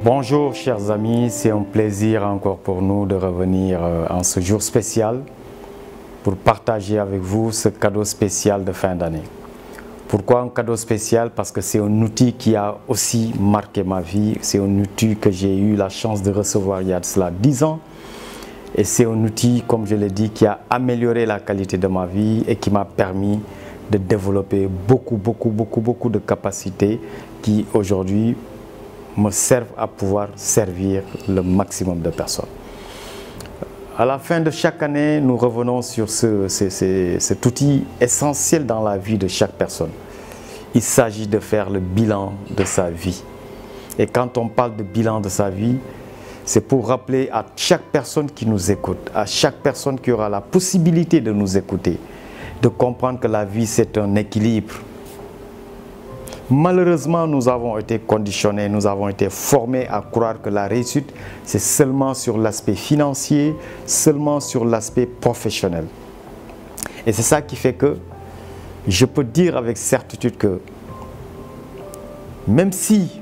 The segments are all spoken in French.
Bonjour chers amis, c'est un plaisir encore pour nous de revenir en ce jour spécial pour partager avec vous ce cadeau spécial de fin d'année. Pourquoi un cadeau spécial? Parce que c'est un outil qui a aussi marqué ma vie, c'est un outil que j'ai eu la chance de recevoir il y a de cela 10 ans et c'est un outil, comme je l'ai dit, qui a amélioré la qualité de ma vie et qui m'a permis de développer beaucoup de capacités qui aujourd'hui me servent à pouvoir servir le maximum de personnes. À la fin de chaque année, nous revenons sur cet outil essentiel dans la vie de chaque personne. Il s'agit de faire le bilan de sa vie. Et quand on parle de bilan de sa vie, c'est pour rappeler à chaque personne qui nous écoute, à chaque personne qui aura la possibilité de nous écouter, de comprendre que la vie c'est un équilibre. Malheureusement, nous avons été conditionnés, nous avons été formés à croire que la réussite, c'est seulement sur l'aspect financier, seulement sur l'aspect professionnel. Et c'est ça qui fait que je peux dire avec certitude que même si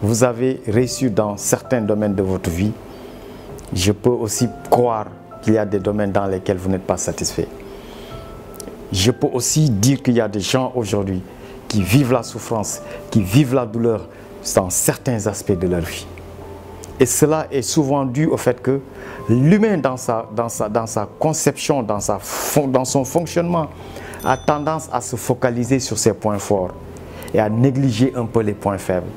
vous avez réussi dans certains domaines de votre vie, je peux aussi croire qu'il y a des domaines dans lesquels vous n'êtes pas satisfait. Je peux aussi dire qu'il y a des gens aujourd'hui qui vivent la souffrance, qui vivent la douleur dans certains aspects de leur vie. Et cela est souvent dû au fait que l'humain dans sa conception, dans son fonctionnement, a tendance à se focaliser sur ses points forts et à négliger un peu les points faibles.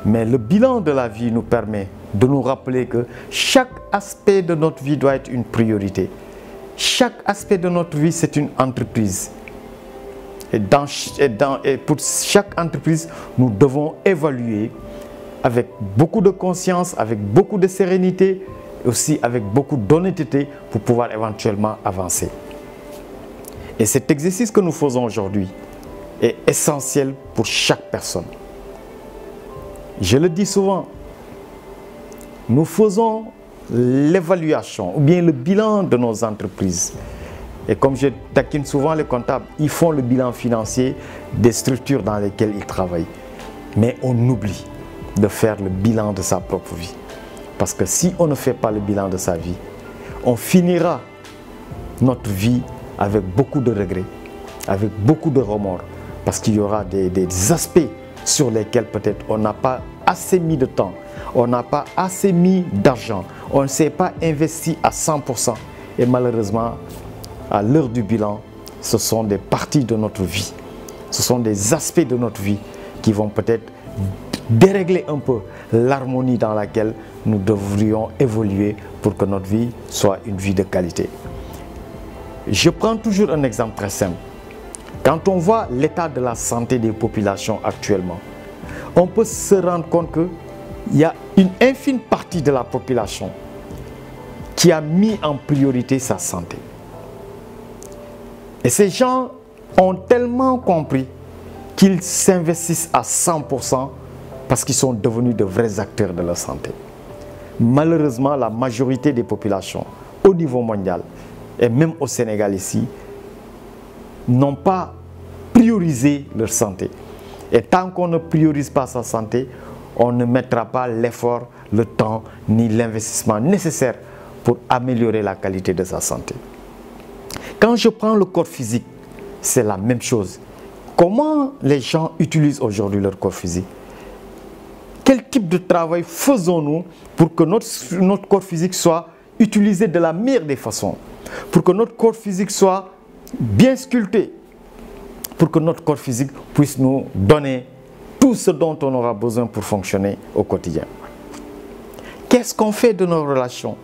Mais le bilan de la vie nous permet de nous rappeler que chaque aspect de notre vie doit être une priorité. Chaque aspect de notre vie, c'est une entreprise. Et pour chaque entreprise, nous devons évaluer avec beaucoup de conscience, avec beaucoup de sérénité, et aussi avec beaucoup d'honnêteté pour pouvoir éventuellement avancer. Et cet exercice que nous faisons aujourd'hui est essentiel pour chaque personne. Je le dis souvent, nous faisons l'évaluation ou bien le bilan de nos entreprises. Et comme je taquine souvent les comptables, ils font le bilan financier des structures dans lesquelles ils travaillent. Mais on oublie de faire le bilan de sa propre vie. Parce que si on ne fait pas le bilan de sa vie, on finira notre vie avec beaucoup de regrets, avec beaucoup de remords. Parce qu'il y aura des aspects sur lesquels peut-être on n'a pas assez mis de temps, on n'a pas assez mis d'argent, on ne s'est pas investi à 100%. Et malheureusement, à l'heure du bilan, ce sont des parties de notre vie, ce sont des aspects de notre vie qui vont peut-être dérégler un peu l'harmonie dans laquelle nous devrions évoluer pour que notre vie soit une vie de qualité. Je prends toujours un exemple très simple. Quand on voit l'état de la santé des populations actuellement, on peut se rendre compte qu'il y a une infime partie de la population qui a mis en priorité sa santé. Et ces gens ont tellement compris qu'ils s'investissent à 100% parce qu'ils sont devenus de vrais acteurs de la santé. Malheureusement, la majorité des populations au niveau mondial et même au Sénégal ici n'ont pas priorisé leur santé. Et tant qu'on ne priorise pas sa santé, on ne mettra pas l'effort, le temps ni l'investissement nécessaire pour améliorer la qualité de sa santé. Quand je prends le corps physique, c'est la même chose. Comment les gens utilisent aujourd'hui leur corps physique? Quel type de travail faisons-nous pour que notre corps physique soit utilisé de la meilleure des façons? Pour que notre corps physique soit bien sculpté? Pour que notre corps physique puisse nous donner tout ce dont on aura besoin pour fonctionner au quotidien? Qu'est-ce qu'on fait de nos relations?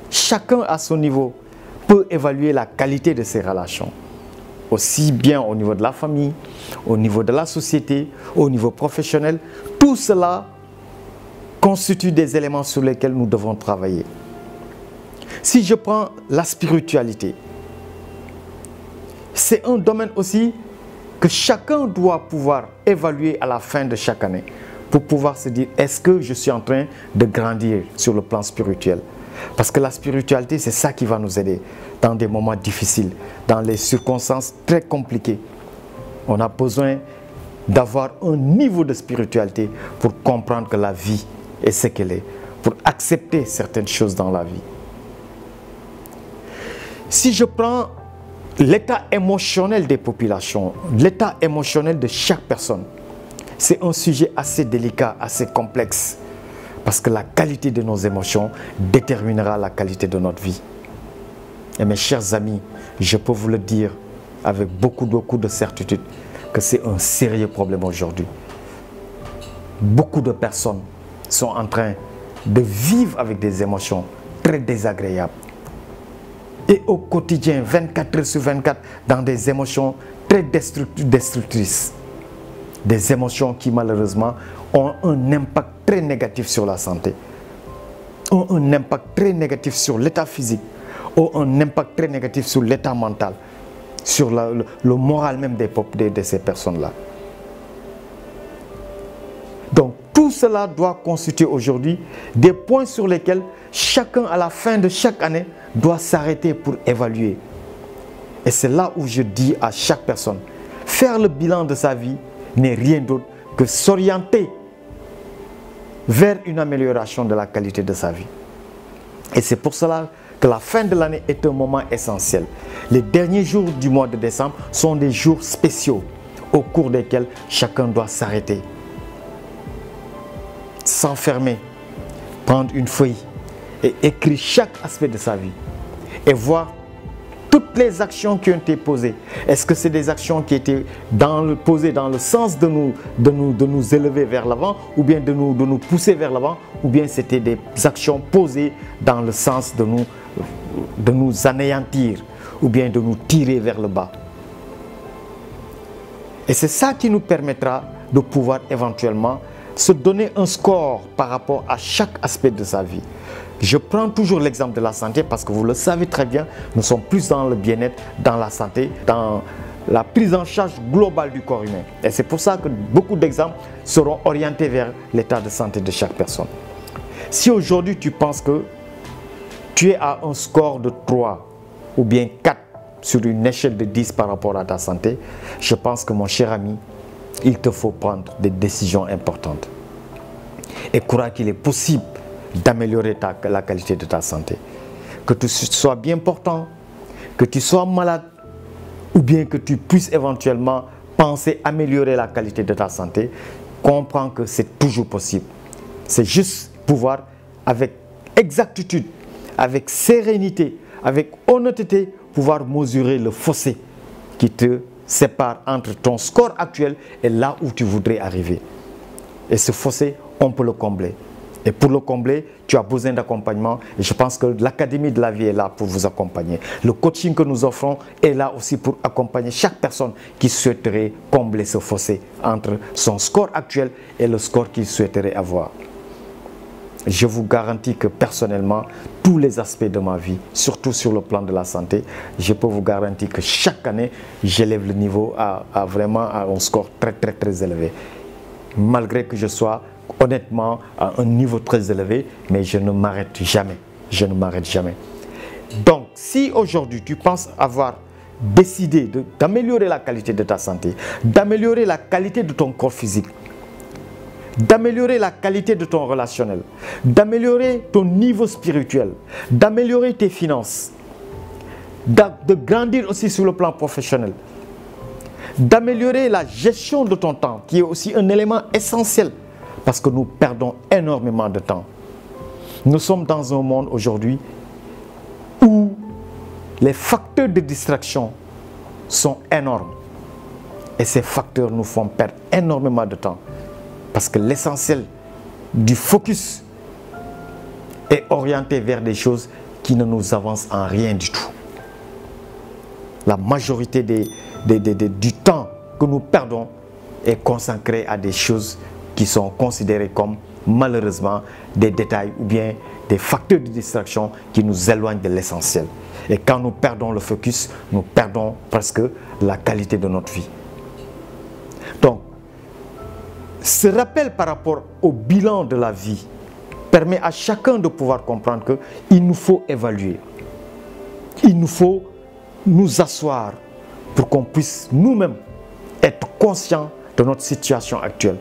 Chacun à son niveau peut évaluer la qualité de ses relations, aussi bien au niveau de la famille, au niveau de la société, au niveau professionnel. Tout cela constitue des éléments sur lesquels nous devons travailler. Si je prends la spiritualité, c'est un domaine aussi que chacun doit pouvoir évaluer à la fin de chaque année pour pouvoir se dire, est-ce que je suis en train de grandir sur le plan spirituel? Parce que la spiritualité, c'est ça qui va nous aider dans des moments difficiles, dans les circonstances très compliquées. On a besoin d'avoir un niveau de spiritualité pour comprendre que la vie est ce qu'elle est, pour accepter certaines choses dans la vie. Si je prends l'état émotionnel des populations, l'état émotionnel de chaque personne, c'est un sujet assez délicat, assez complexe, parce que la qualité de nos émotions déterminera la qualité de notre vie. Et mes chers amis, je peux vous le dire avec beaucoup de certitude que c'est un sérieux problème aujourd'hui. Beaucoup de personnes sont en train de vivre avec des émotions très désagréables. Et au quotidien, 24 heures sur 24, dans des émotions très destructrices. Des émotions qui malheureusement ont un impact très négatif sur la santé, ont un impact très négatif sur l'état physique, ont un impact très négatif sur l'état mental, sur le moral même de ces personnes-là. Donc tout cela doit constituer aujourd'hui des points sur lesquels chacun à la fin de chaque année doit s'arrêter pour évaluer. Et c'est là où je dis à chaque personne, faire le bilan de sa vie n'est rien d'autre que s'orienter vers une amélioration de la qualité de sa vie. Et c'est pour cela que la fin de l'année est un moment essentiel. Les derniers jours du mois de décembre sont des jours spéciaux au cours desquels chacun doit s'arrêter, s'enfermer, prendre une feuille et écrire chaque aspect de sa vie et voir toutes les actions qui ont été posées. Est-ce que c'est des actions qui étaient posées dans le sens de nous élever vers l'avant, ou bien de nous pousser vers l'avant, ou bien c'était des actions posées dans le sens de nous anéantir, ou bien de nous tirer vers le bas. Et c'est ça qui nous permettra de pouvoir éventuellement se donner un score par rapport à chaque aspect de sa vie. Je prends toujours l'exemple de la santé parce que vous le savez très bien, nous sommes plus dans le bien-être, dans la santé, dans la prise en charge globale du corps humain. Et c'est pour ça que beaucoup d'exemples seront orientés vers l'état de santé de chaque personne. Si aujourd'hui tu penses que tu es à un score de 3 ou bien 4 sur une échelle de 10 par rapport à ta santé, je pense que mon cher ami, il te faut prendre des décisions importantes. Et croire qu'il est possible d'améliorer la qualité de ta santé. Que tu sois bien portant, que tu sois malade, ou bien que tu puisses éventuellement penser améliorer la qualité de ta santé, comprends que c'est toujours possible. C'est juste pouvoir, avec exactitude, avec sérénité, avec honnêteté, pouvoir mesurer le fossé qui te sépare entre ton score actuel et là où tu voudrais arriver. Et ce fossé, on peut le combler. Et pour le combler, tu as besoin d'accompagnement. Et je pense que l'Académie de la vie est là pour vous accompagner. Le coaching que nous offrons est là aussi pour accompagner chaque personne qui souhaiterait combler ce fossé entre son score actuel et le score qu'il souhaiterait avoir. Je vous garantis que personnellement, tous les aspects de ma vie, surtout sur le plan de la santé, je peux vous garantir que chaque année, j'élève le niveau vraiment à un score très élevé. Malgré que je sois honnêtement à un niveau très élevé, mais je ne m'arrête jamais. Je ne m'arrête jamais. Donc, si aujourd'hui tu penses avoir décidé d'améliorer la qualité de ta santé, d'améliorer la qualité de ton corps physique, d'améliorer la qualité de ton relationnel, d'améliorer ton niveau spirituel, d'améliorer tes finances, de grandir aussi sur le plan professionnel, d'améliorer la gestion de ton temps, qui est aussi un élément essentiel, parce que nous perdons énormément de temps. Nous sommes dans un monde aujourd'hui où les facteurs de distraction sont énormes. Et ces facteurs nous font perdre énormément de temps. Parce que l'essentiel du focus est orienté vers des choses qui ne nous avancent en rien du tout. La majorité du temps que nous perdons est consacré à des choses qui sont considérés comme malheureusement des détails ou bien des facteurs de distraction qui nous éloignent de l'essentiel. Et quand nous perdons le focus, nous perdons presque la qualité de notre vie. Donc, ce rappel par rapport au bilan de la vie permet à chacun de pouvoir comprendre qu'il nous faut évaluer. Il nous faut nous asseoir pour qu'on puisse nous-mêmes être conscients de notre situation actuelle.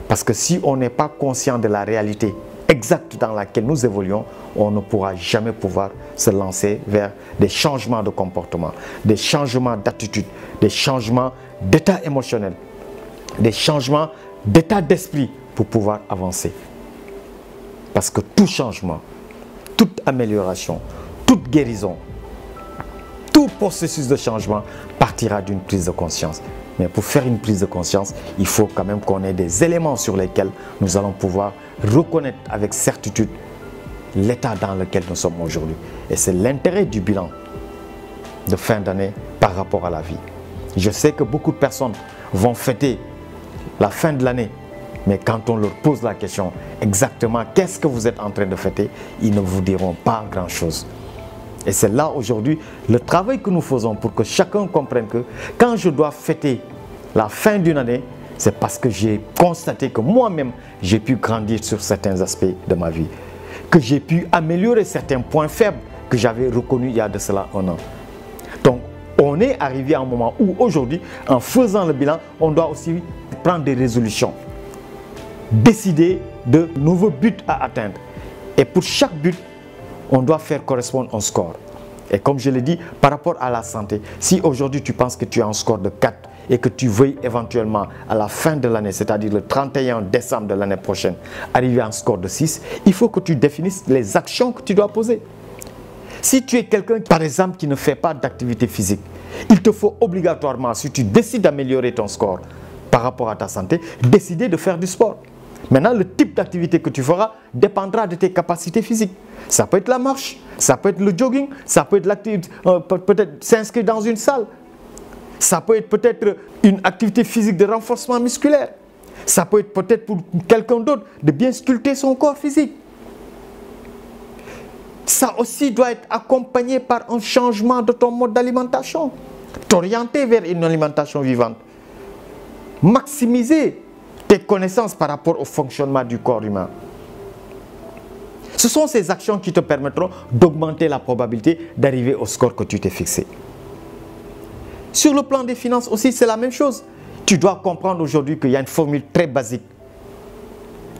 Parce que si on n'est pas conscient de la réalité exacte dans laquelle nous évoluons, on ne pourra jamais pouvoir se lancer vers des changements de comportement, des changements d'attitude, des changements d'état émotionnel, des changements d'état d'esprit pour pouvoir avancer. Parce que tout changement, toute amélioration, toute guérison, tout processus de changement partira d'une prise de conscience. Mais pour faire une prise de conscience, il faut quand même qu'on ait des éléments sur lesquels nous allons pouvoir reconnaître avec certitude l'état dans lequel nous sommes aujourd'hui. Et c'est l'intérêt du bilan de fin d'année par rapport à la vie. Je sais que beaucoup de personnes vont fêter la fin de l'année, mais quand on leur pose la question exactement qu'est-ce que vous êtes en train de fêter, ils ne vous diront pas grand-chose. Et c'est là aujourd'hui le travail que nous faisons pour que chacun comprenne que quand je dois fêter la fin d'une année, c'est parce que j'ai constaté que moi-même, j'ai pu grandir sur certains aspects de ma vie. Que j'ai pu améliorer certains points faibles que j'avais reconnus il y a de cela un an. Donc, on est arrivé à un moment où aujourd'hui, en faisant le bilan, on doit aussi prendre des résolutions. Décider de nouveaux buts à atteindre. Et pour chaque but, on doit faire correspondre un score. Et comme je l'ai dit, par rapport à la santé, si aujourd'hui tu penses que tu as un score de 4 et que tu veuilles éventuellement à la fin de l'année, c'est-à-dire le 31 décembre de l'année prochaine, arriver à un score de 6, il faut que tu définisses les actions que tu dois poser. Si tu es quelqu'un, par exemple, qui ne fait pas d'activité physique, il te faut obligatoirement, si tu décides d'améliorer ton score par rapport à ta santé, décider de faire du sport. Maintenant, le type d'activité que tu feras dépendra de tes capacités physiques. Ça peut être la marche, ça peut être le jogging, ça peut être l'activité, peut-être s'inscrire dans une salle. Ça peut être peut-être une activité physique de renforcement musculaire. Ça peut être peut-être pour quelqu'un d'autre de bien sculpter son corps physique. Ça aussi doit être accompagné par un changement de ton mode d'alimentation. T'orienter vers une alimentation vivante. Maximiser tes connaissances par rapport au fonctionnement du corps humain. Ce sont ces actions qui te permettront d'augmenter la probabilité d'arriver au score que tu t'es fixé. Sur le plan des finances aussi, c'est la même chose. Tu dois comprendre aujourd'hui qu'il y a une formule très basique.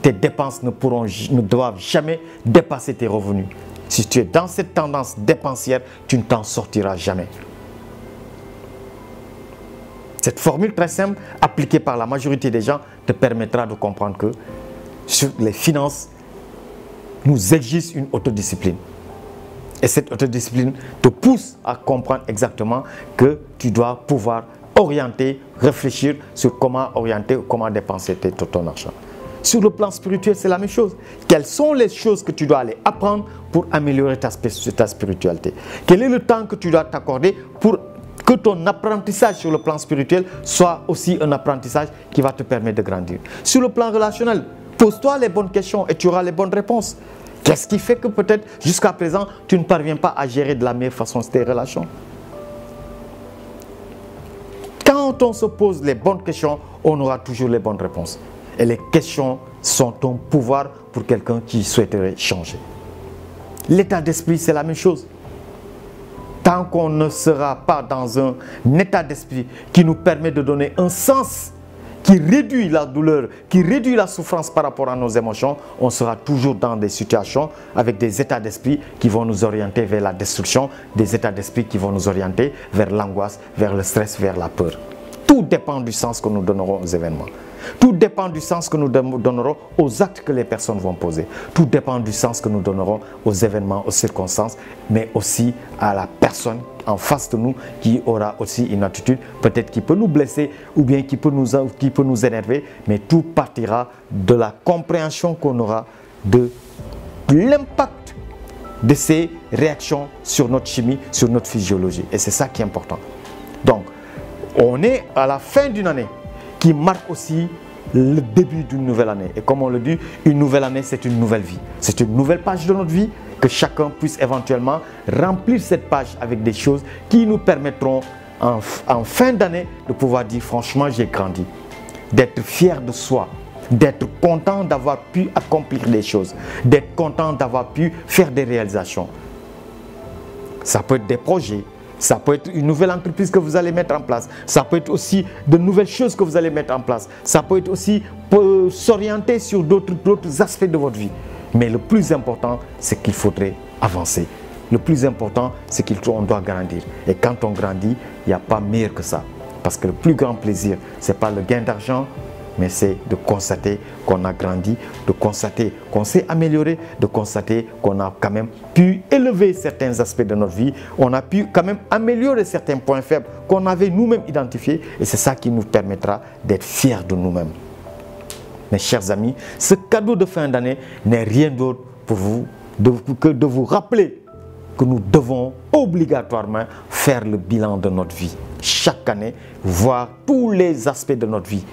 Tes dépenses ne doivent jamais dépasser tes revenus. Si tu es dans cette tendance dépensière, tu ne t'en sortiras jamais. Cette formule très simple, appliquée par la majorité des gens, te permettra de comprendre que sur les finances, nous exigent une autodiscipline. Et cette autodiscipline te pousse à comprendre exactement que tu dois pouvoir orienter, réfléchir sur comment orienter, comment dépenser ton argent. Sur le plan spirituel, c'est la même chose. Quelles sont les choses que tu dois aller apprendre pour améliorer ta spiritualité? Quel est le temps que tu dois t'accorder pour que ton apprentissage sur le plan spirituel soit aussi un apprentissage qui va te permettre de grandir? Sur le plan relationnel, pose-toi les bonnes questions et tu auras les bonnes réponses. Qu'est-ce qui fait que peut-être jusqu'à présent, tu ne parviens pas à gérer de la meilleure façon tes relations? Quand on se pose les bonnes questions, on aura toujours les bonnes réponses. Et les questions sont un pouvoir pour quelqu'un qui souhaiterait changer. L'état d'esprit, c'est la même chose. Tant qu'on ne sera pas dans un état d'esprit qui nous permet de donner un sens, qui réduit la douleur, qui réduit la souffrance par rapport à nos émotions, on sera toujours dans des situations avec des états d'esprit qui vont nous orienter vers la destruction, des états d'esprit qui vont nous orienter vers l'angoisse, vers le stress, vers la peur. Tout dépend du sens que nous donnerons aux événements. Tout dépend du sens que nous donnerons aux actes que les personnes vont poser. Tout dépend du sens que nous donnerons aux événements, aux circonstances, mais aussi à la personne en face de nous qui aura aussi une attitude peut-être qui peut nous blesser ou bien qui peut nous énerver, mais tout partira de la compréhension qu'on aura de l'impact de ces réactions sur notre chimie, sur notre physiologie. Et c'est ça qui est important. Donc, on est à la fin d'une année qui marque aussi le début d'une nouvelle année. Et comme on le dit, une nouvelle année, c'est une nouvelle vie. C'est une nouvelle page de notre vie, que chacun puisse éventuellement remplir cette page avec des choses qui nous permettront en fin d'année de pouvoir dire franchement j'ai grandi, d'être fier de soi, d'être content d'avoir pu accomplir des choses, d'être content d'avoir pu faire des réalisations. Ça peut être des projets, Ça peut être une nouvelle entreprise que vous allez mettre en place. Ça peut être aussi de nouvelles choses que vous allez mettre en place. Ça peut être aussi s'orienter sur d'autres aspects de votre vie. Mais le plus important, c'est qu'il faudrait avancer. Le plus important, c'est qu'on doit grandir. Et quand on grandit, il n'y a pas meilleur que ça. Parce que le plus grand plaisir, ce n'est pas le gain d'argent, mais c'est de constater qu'on a grandi, de constater qu'on s'est amélioré, de constater qu'on a quand même pu élever certains aspects de notre vie, on a pu quand même améliorer certains points faibles qu'on avait nous-mêmes identifiés, et c'est ça qui nous permettra d'être fiers de nous-mêmes. Mes chers amis, ce cadeau de fin d'année n'est rien d'autre pour vous que de vous rappeler que nous devons obligatoirement faire le bilan de notre vie. Chaque année, voir tous les aspects de notre vie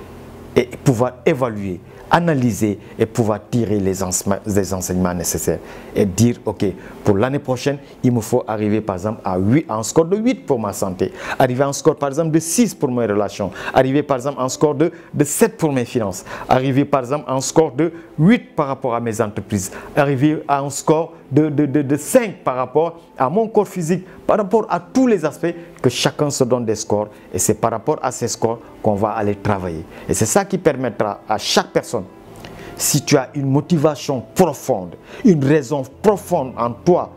et pouvoir évaluer, analyser et pouvoir tirer les enseignements nécessaires et dire ok, pour l'année prochaine il me faut arriver par exemple à un score de 8 pour ma santé, arriver à un score par exemple de 6 pour mes relations, arriver par exemple à un score de 7 pour mes finances, arriver par exemple à un score de 8 par rapport à mes entreprises, arriver à un score de 5 par rapport à mon corps physique, par rapport à tous les aspects, que chacun se donne des scores et c'est par rapport à ces scores qu'on va aller travailler. Et c'est ça qui permettra à chaque personne, si tu as une motivation profonde, une raison profonde en toi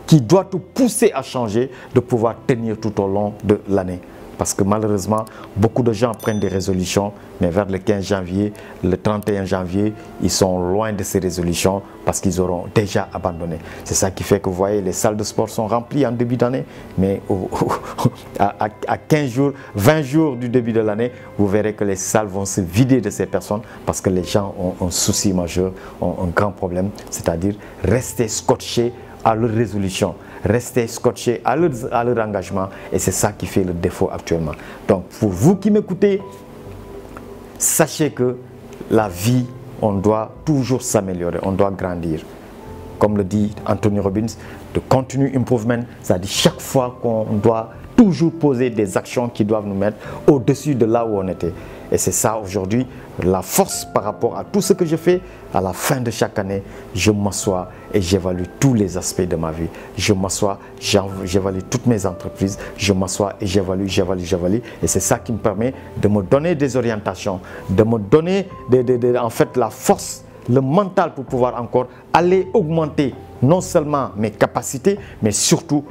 qui doit te pousser à changer, de pouvoir tenir tout au long de l'année. Parce que malheureusement, beaucoup de gens prennent des résolutions, mais vers le 15 janvier, le 31 janvier, ils sont loin de ces résolutions parce qu'ils auront déjà abandonné. C'est ça qui fait que vous voyez, les salles de sport sont remplies en début d'année, mais à 15 jours, 20 jours du début de l'année, vous verrez que les salles vont se vider de ces personnes parce que les gens ont un souci majeur, ont un grand problème, c'est-à-dire rester scotchés à leur résolution, rester scotché à leur engagement, et c'est ça qui fait le défaut actuellement. Donc pour vous qui m'écoutez, sachez que la vie, on doit toujours s'améliorer, on doit grandir. Comme le dit Anthony Robbins, de continue improvement, c'est-à-dire chaque fois qu'on doit toujours poser des actions qui doivent nous mettre au-dessus de là où on était. Et c'est ça aujourd'hui, la force par rapport à tout ce que je fais. À la fin de chaque année, je m'assois et j'évalue tous les aspects de ma vie. Je m'assois, j'évalue toutes mes entreprises, je m'assois et j'évalue. Et c'est ça qui me permet de me donner des orientations, de me donner en fait la force, le mental pour pouvoir encore aller augmenter non seulement mes capacités, mais surtout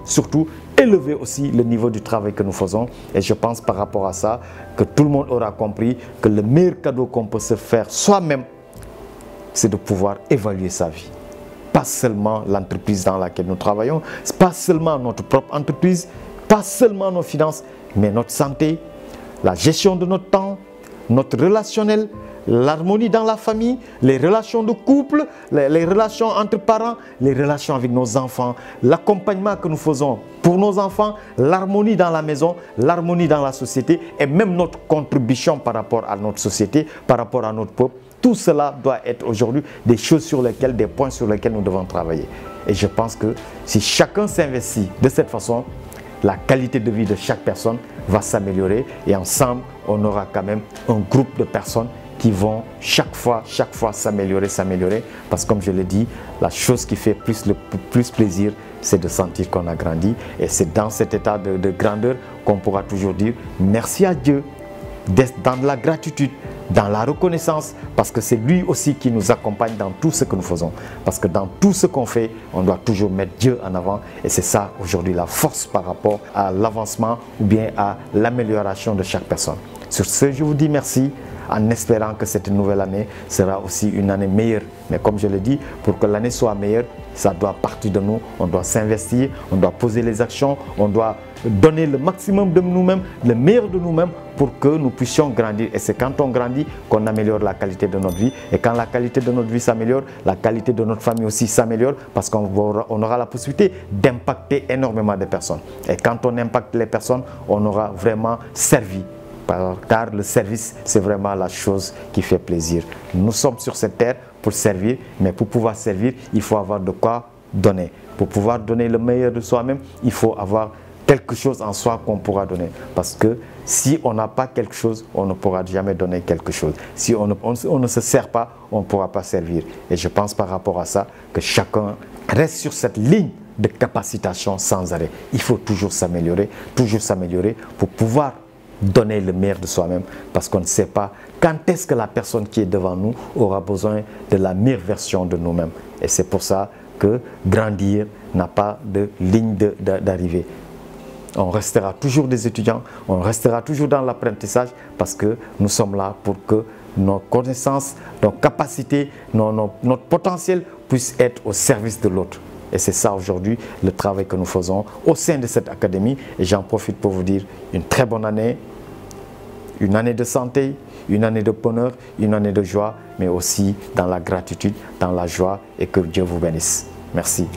élever aussi le niveau du travail que nous faisons. Et je pense par rapport à ça que tout le monde aura compris que le meilleur cadeau qu'on peut se faire soi-même, c'est de pouvoir évaluer sa vie. Pas seulement l'entreprise dans laquelle nous travaillons, pas seulement notre propre entreprise, pas seulement nos finances, mais notre santé, la gestion de notre temps, notre relationnel, l'harmonie dans la famille, les relations de couple, les relations entre parents, les relations avec nos enfants, l'accompagnement que nous faisons pour nos enfants, l'harmonie dans la maison, l'harmonie dans la société et même notre contribution par rapport à notre société, par rapport à notre peuple. Tout cela doit être aujourd'hui des choses sur lesquelles, des points sur lesquels nous devons travailler. Et je pense que si chacun s'investit de cette façon, la qualité de vie de chaque personne va s'améliorer et ensemble, on aura quand même un groupe de personnes qui vont chaque fois s'améliorer, parce que comme je l'ai dit, la chose qui fait le plus plaisir, c'est de sentir qu'on a grandi, et c'est dans cet état de grandeur qu'on pourra toujours dire merci à Dieu, dans la gratitude, dans la reconnaissance, parce que c'est lui aussi qui nous accompagne dans tout ce que nous faisons, parce que dans tout ce qu'on fait, on doit toujours mettre Dieu en avant, et c'est ça aujourd'hui la force par rapport à l'avancement ou bien à l'amélioration de chaque personne. Sur ce, je vous dis merci, en espérant que cette nouvelle année sera aussi une année meilleure. Mais comme je l'ai dit, pour que l'année soit meilleure, ça doit partir de nous, on doit s'investir, on doit poser les actions, on doit donner le maximum de nous-mêmes, le meilleur de nous-mêmes pour que nous puissions grandir. Et c'est quand on grandit qu'on améliore la qualité de notre vie. Et quand la qualité de notre vie s'améliore, la qualité de notre famille aussi s'améliore, parce qu'on aura la possibilité d'impacter énormément de personnes. Et quand on impacte les personnes, on aura vraiment servi. Car le service, c'est vraiment la chose qui fait plaisir. Nous sommes sur cette terre pour servir, mais pour pouvoir servir, il faut avoir de quoi donner. Pour pouvoir donner le meilleur de soi-même, il faut avoir quelque chose en soi qu'on pourra donner. Parce que si on n'a pas quelque chose, on ne pourra jamais donner quelque chose. Si on ne se sert pas, on ne pourra pas servir. Et je pense par rapport à ça que chacun reste sur cette ligne de capacitation sans arrêt. Il faut toujours s'améliorer pour pouvoir donner le meilleur de soi-même, parce qu'on ne sait pas quand est-ce que la personne qui est devant nous aura besoin de la meilleure version de nous-mêmes. Et c'est pour ça que grandir n'a pas de ligne d'arrivée. On restera toujours des étudiants, on restera toujours dans l'apprentissage, parce que nous sommes là pour que nos connaissances, nos capacités, notre potentiel puissent être au service de l'autre. Et c'est ça aujourd'hui le travail que nous faisons au sein de cette académie. Et j'en profite pour vous dire une très bonne année, une année de santé, une année de bonheur, une année de joie, mais aussi dans la gratitude, dans la joie, et que Dieu vous bénisse. Merci.